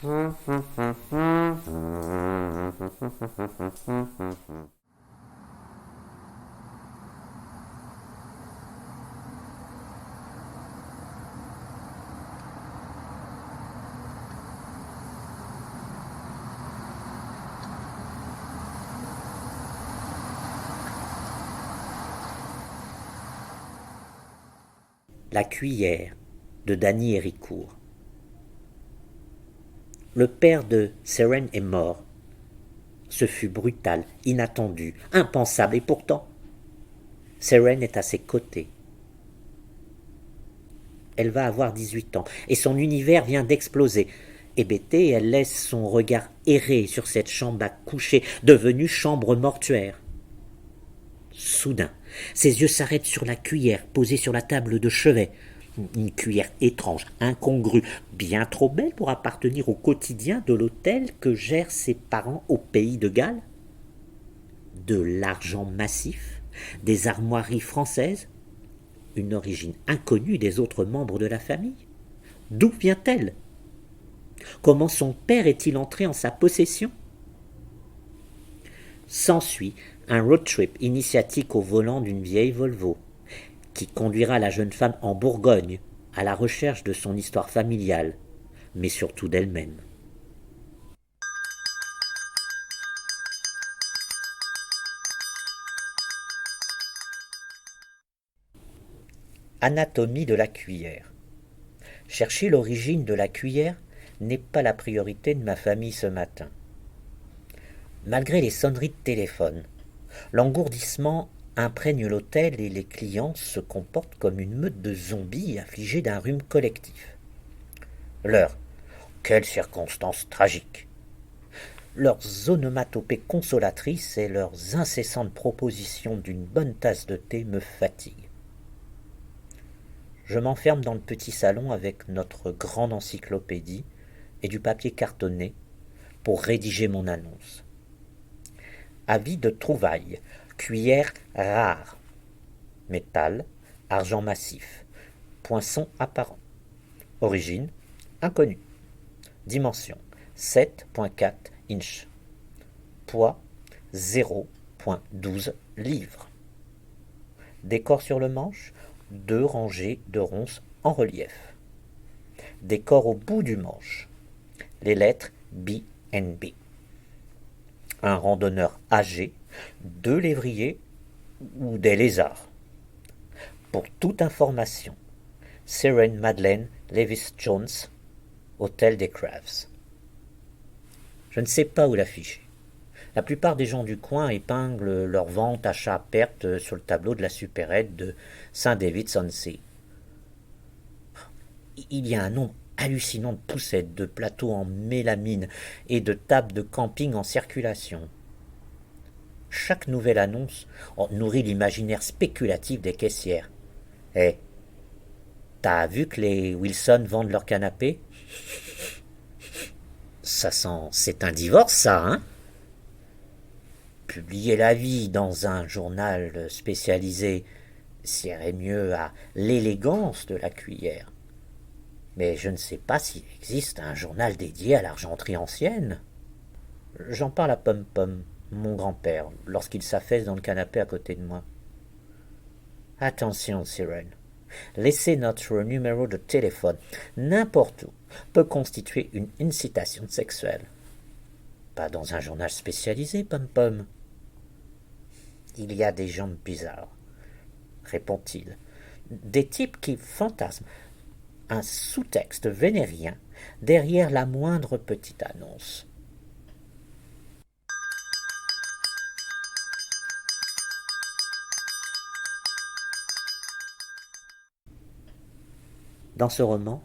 La cuillère de Danny Héricourt. Le père de Seren est mort. Ce fut brutal, inattendu, impensable, et pourtant, Seren est à ses côtés. Elle va avoir 18 ans, et son univers vient d'exploser. Hébétée, elle laisse son regard errer sur cette chambre à coucher, devenue chambre mortuaire. Soudain, ses yeux s'arrêtent sur la cuillère posée sur la table de chevet. Une cuillère étrange, incongrue, bien trop belle pour appartenir au quotidien de l'hôtel que gèrent ses parents au pays de Galles. De l'argent massif, des armoiries françaises, une origine inconnue des autres membres de la famille. D'où vient-elle? Comment son père est-il entré en sa possession? S'ensuit un road trip initiatique au volant d'une vieille Volvo, qui conduira la jeune femme en Bourgogne, à la recherche de son histoire familiale, mais surtout d'elle-même. Anatomie de la cuillère. Chercher l'origine de la cuillère n'est pas la priorité de ma famille ce matin. Malgré les sonneries de téléphone, l'engourdissement imprègne l'hôtel et les clients se comportent comme une meute de zombies affligés d'un rhume collectif. L'heure, quelle circonstance tragique! Leurs onomatopées consolatrices et leurs incessantes propositions d'une bonne tasse de thé me fatiguent. Je m'enferme dans le petit salon avec notre grande encyclopédie et du papier cartonné pour rédiger mon annonce. Avis de trouvailles. Cuillère rare. Métal, argent massif. Poinçon apparent. Origine, inconnue. Dimension, 7,4 inches. Poids, 0,12 livres. Décor sur le manche, 2 rangées de ronces en relief. Décor au bout du manche. Les lettres B&B. Un randonneur âgé, 2 lévriers ou des lézards. Pour toute information, Seren Madeleine Lewis-Jones, Hôtel des Crafts. Je ne sais pas où l'afficher. La plupart des gens du coin épinglent leur vente achat à perte sur le tableau de la supérette de Saint-David-on-Sea. Il y a un nombre hallucinant de poussettes, de plateaux en mélamine et de tables de camping en circulation. Chaque nouvelle annonce nourrit l'imaginaire spéculatif des caissières. Eh, t'as vu que les Wilson vendent leurs canapés? Ça sent... c'est un divorce, ça, hein? Publier l'avis dans un journal spécialisé siérait mieux à l'élégance de la cuillère. Mais je ne sais pas s'il existe un journal dédié à l'argenterie ancienne. J'en parle à Pom-Pom, mon grand-père, lorsqu'il s'affaisse dans le canapé à côté de moi. Attention, Seren. Laisser notre numéro de téléphone n'importe où peut constituer une incitation sexuelle. Pas dans un journal spécialisé, Pom-Pom. Il y a des gens bizarres, répond-il. Des types qui fantasment un sous-texte vénérien derrière la moindre petite annonce. Dans ce roman,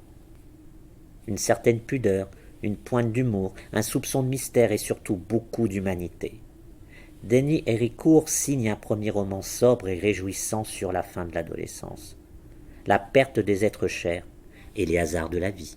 une certaine pudeur, une pointe d'humour, un soupçon de mystère et surtout beaucoup d'humanité. Danny Héricourt signe un premier roman sobre et réjouissant sur la fin de l'adolescence, la perte des êtres chers et les hasards de la vie.